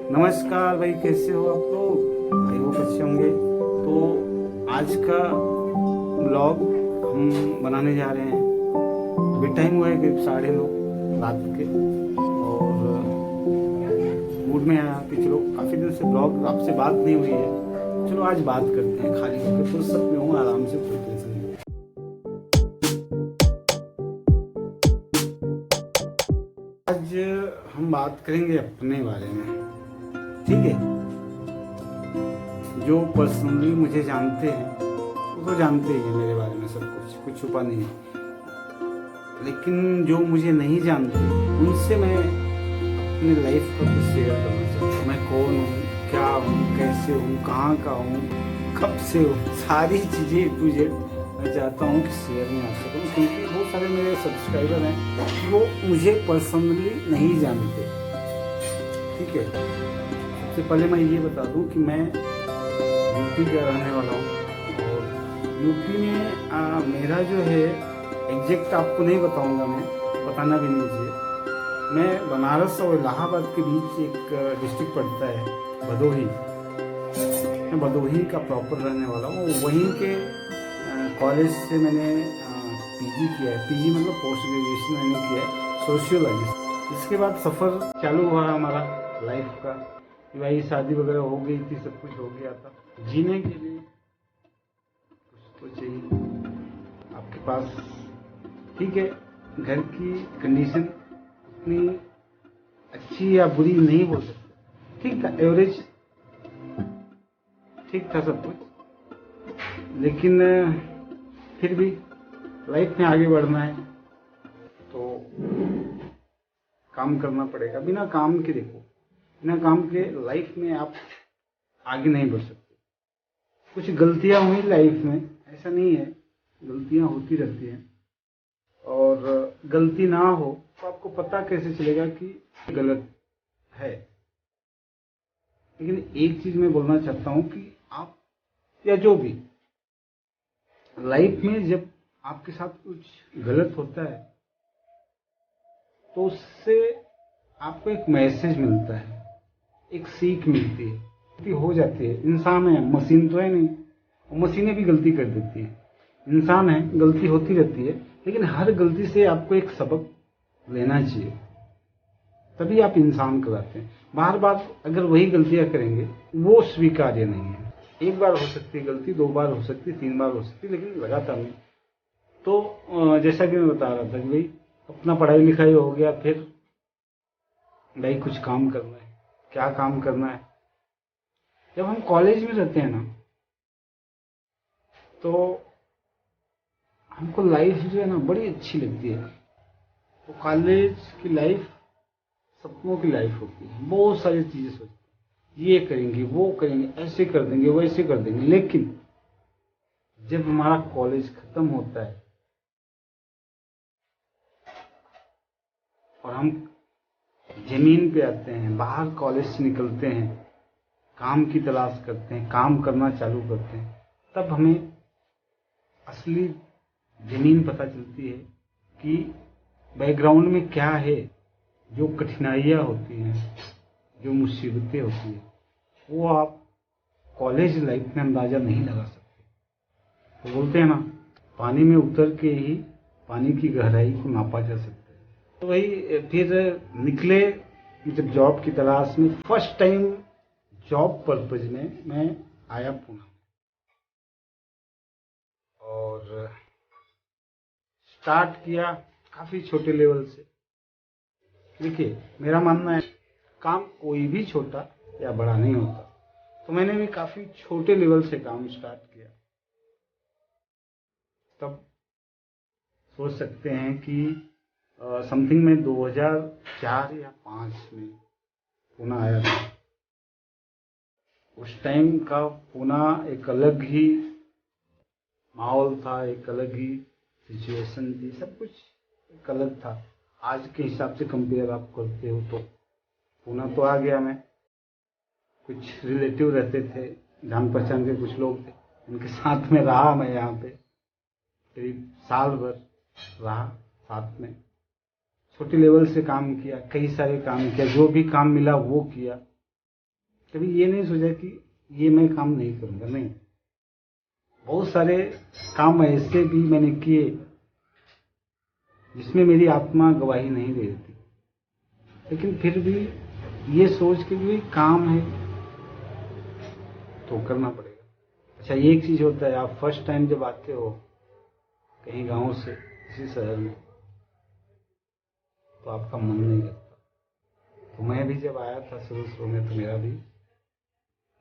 नमस्कार भाई, कैसे हो आप लोग? भाई वो अच्छे होंगे। तो आज का ब्लॉग हम बनाने जा रहे हैं। अभी टाइम हुआ है करीब 9:30 रात के, और मूड में आया कि चलो काफ़ी दिन से ब्लॉग आपसे बात नहीं हुई है, चलो आज बात करते हैं। खाली होकर फुर्सत में हूँ, आराम से प्रिपरेशन। आज हम बात करेंगे अपने बारे में, ठीक है? जो पर्सनली मुझे जानते हैं वो तो जानते ही हैं मेरे बारे में सब कुछ छुपा नहीं है। लेकिन जो मुझे नहीं जानते उनसे मैं अपनी लाइफ का कुछ शेयर करना चाहता हूँ। मैं कौन हूँ, क्या हूँ, कैसे हूँ, कहाँ का हूँ, कब से हूँ, सारी चीज़ें टू जेड मैं चाहता हूँ कि शेयर में आ सकूँ, क्योंकि बहुत सारे मेरे सब्सक्राइबर हैं वो मुझे पर्सनली नहीं जानते। ठीक है, सबसे पहले मैं ये बता दूँ कि मैं यूपी का रहने वाला हूँ, और यूपी में मेरा जो है एग्जैक्ट आपको नहीं बताऊँगा, मैं बताना भी नहीं चाहिए। मैं बनारस और इलाहाबाद के बीच एक डिस्ट्रिक्ट पड़ता है, भदोही। मैं भदोही का प्रॉपर रहने वाला हूँ। वहीं के कॉलेज से मैंने पीजी किया है। पीजी मतलब पोस्ट ग्रेजुएशन मैंने किया है सोशियोलॉजी। इसके बाद सफ़र चालू हुआ हमारा लाइफ का। भाई शादी वगैरह हो गई थी, सब कुछ हो गया था। जीने के लिए कुछ तो चाहिए आपके पास। ठीक है, घर की कंडीशन उतनी अच्छी या बुरी नहीं बोल सकते, ठीक था, एवरेज ठीक था सब कुछ। लेकिन फिर भी लाइफ में आगे बढ़ना है तो काम करना पड़ेगा। बिना काम के देखो, बिना काम के लाइफ में आप आगे नहीं बढ़ सकते। कुछ गलतियां हुई लाइफ में, ऐसा नहीं है, गलतियां होती रहती हैं। और गलती ना हो तो आपको पता कैसे चलेगा कि गलत है। लेकिन एक चीज मैं बोलना चाहता हूं कि आप या जो भी लाइफ में जब आपके साथ कुछ गलत होता है तो उससे आपको एक मैसेज मिलता है, एक सीख मिलती है। गलती हो जाती है, इंसान है, मशीन तो है नहीं। मशीनें भी गलती कर देती है, इंसान है, गलती होती रहती है। लेकिन हर गलती से आपको एक सबक लेना चाहिए, तभी आप इंसान कहलाते हैं। बार बार अगर वही गलतियां करेंगे वो स्वीकार्य नहीं है। एक बार हो सकती है गलती, 2 बार हो सकती है, 3 बार हो सकती है, लेकिन लगातार नहीं। तो जैसा कि मैं बता रहा था कि भाई अपना पढ़ाई लिखाई हो गया, फिर भाई कुछ काम करना है। क्या काम करना है? जब हम कॉलेज में रहते हैं ना, तो हमको लाइफ जो है ना बड़ी अच्छी लगती है। तो कॉलेज की लाइफ सपनों की लाइफ होती है। बहुत सारी चीजें सोचते हैं, ये करेंगे, वो करेंगे, ऐसे कर देंगे, वैसे कर देंगे। लेकिन जब हमारा कॉलेज खत्म होता है और हम जमीन पे आते हैं, बाहर कॉलेज से निकलते हैं, काम की तलाश करते हैं, काम करना चालू करते हैं, तब हमें असली जमीन पता चलती है कि बैकग्राउंड में क्या है। जो कठिनाइयाँ होती हैं, जो मुसीबतें होती हैं, वो आप कॉलेज लाइफ में अंदाजा नहीं लगा सकते। तो बोलते हैं ना, पानी में उतर के ही पानी की गहराई को नापा जा सकता है। तो वही फिर निकले जब जॉब की तलाश में। फर्स्ट टाइम जॉब पर्पज में मैं आया पुणे, और स्टार्ट किया काफी छोटे लेवल से। देखिए, मेरा मानना है काम कोई भी छोटा या बड़ा नहीं होता। तो मैंने भी काफी छोटे लेवल से काम स्टार्ट किया। तब सोच सकते हैं कि समथिंग में 2004 या 5 में पुणे आया था। उस टाइम का पुणे एक अलग ही माहौल था, एक अलग ही सिचुएशन थी, सब कुछ एक अलग था। आज के हिसाब से कंपेयर आप करते हो तो पुणे तो आ गया मैं। कुछ रिलेटिव रहते थे, जान पहचान के कुछ लोग थे, उनके साथ में रहा मैं यहाँ पे करीब साल भर रहा साथ में। छोटे लेवल से काम किया, कई सारे काम किया, जो भी काम मिला वो किया। कभी ये नहीं सोचा कि ये मैं काम नहीं करूँगा, नहीं। बहुत सारे काम ऐसे भी मैंने किए जिसमें मेरी आत्मा गवाही नहीं दे रही थी, लेकिन फिर भी ये सोच के भी काम है तो करना पड़ेगा। अच्छा, ये एक चीज़ होता है, आप फर्स्ट टाइम जब आते हो कहीं गांव से किसी शहर में, तो आपका मन नहीं लगता। तो मैं भी जब आया था शुरू में, तो मेरा भी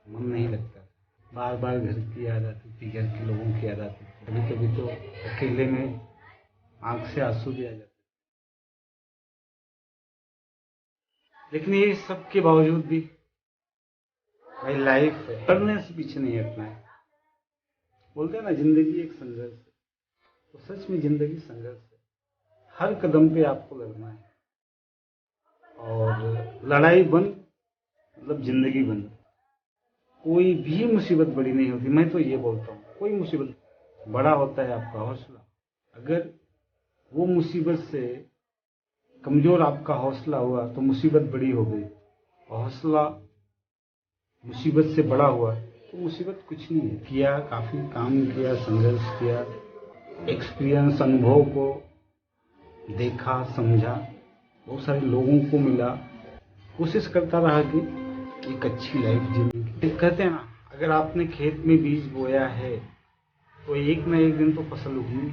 मन नहीं लगता। बार बार घर की याद आती थी, घर के लोगों की याद आती थी। कभी कभी तो अकेले में आंख से आंसू भी आ जाते। लेकिन ये सब के बावजूद भी भाई लाइफ है, करने से पीछे नहीं हटना है। बोलते हैं ना, जिंदगी एक संघर्ष है, तो सच में जिंदगी संघर्ष है। हर कदम पे आपको लड़ना है, और लड़ाई बंद मतलब जिंदगी बंद। कोई भी मुसीबत बड़ी नहीं होती। मैं तो ये बोलता हूँ, कोई मुसीबत, बड़ा होता है आपका हौसला। अगर वो मुसीबत से कमजोर आपका हौसला हुआ तो मुसीबत बड़ी हो गई। हौसला मुसीबत से बड़ा हुआ तो मुसीबत कुछ नहीं है। किया, काफी काम किया, संघर्ष किया, एक्सपीरियंस, अनुभव को देखा, समझा, बहुत सारे लोगों को मिला, कोशिश करता रहा कि एक अच्छी लाइफ जीने की। कहते हैं ना, अगर आपने खेत में बीज बोया है तो एक ना एक दिन तो फसल उगनी।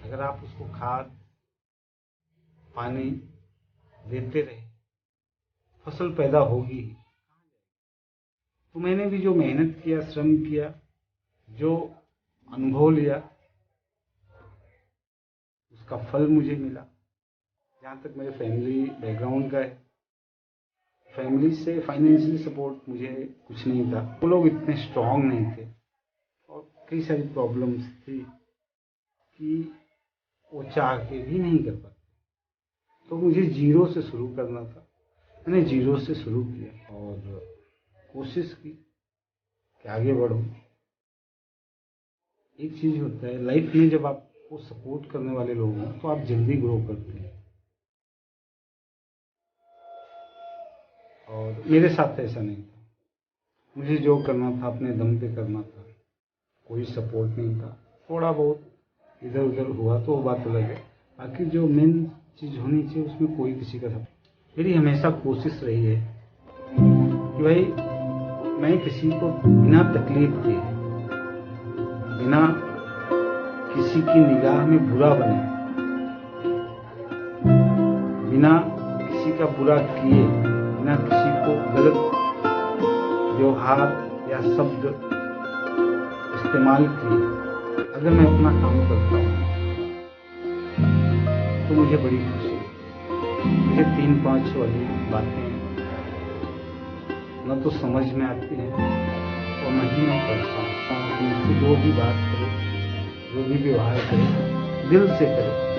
अगर आप उसको खाद पानी देते रहे, फसल पैदा होगी। तो मैंने भी जो मेहनत किया, श्रम किया, जो अनुभव लिया, उसका फल मुझे मिला। जहाँ तक मेरे फैमिली बैकग्राउंड का है, फैमिली से फाइनेंशियल सपोर्ट मुझे कुछ नहीं था। वो लोग इतने स्ट्रांग नहीं थे, और कई सारी प्रॉब्लम्स थी कि वो चाह के भी नहीं कर पाते। तो मुझे जीरो से शुरू करना था। मैंने जीरो से शुरू किया और कोशिश की कि आगे बढ़ूं। एक चीज होता है लाइफ में, जब आपको सपोर्ट करने वाले लोग हों तो आप जल्दी ग्रो करते हैं, और मेरे साथ ऐसा नहीं था। मुझे जो करना था अपने दम पे करना था, कोई सपोर्ट नहीं था। थोड़ा बहुत इधर उधर हुआ तो वो बात अलग है, बाकी जो मेन चीज़ होनी चाहिए उसमें कोई किसी का सपोर्ट। मेरी हमेशा कोशिश रही है कि भाई मैं किसी को बिना तकलीफ दिए, बिना किसी की निगाह में बुरा बने, बिना किसी का बुरा किए, बिना किसी को गलत व्यवहार या शब्द इस्तेमाल किए, अगर मैं अपना काम करता हूँ तो मुझे बड़ी खुशी है। मुझे 3-5 वाली बातें न तो समझ में आती हैं और न ही मैं करता हूँ। मुझसे जो भी बात करे, जो भी व्यवहार करे, दिल से करे।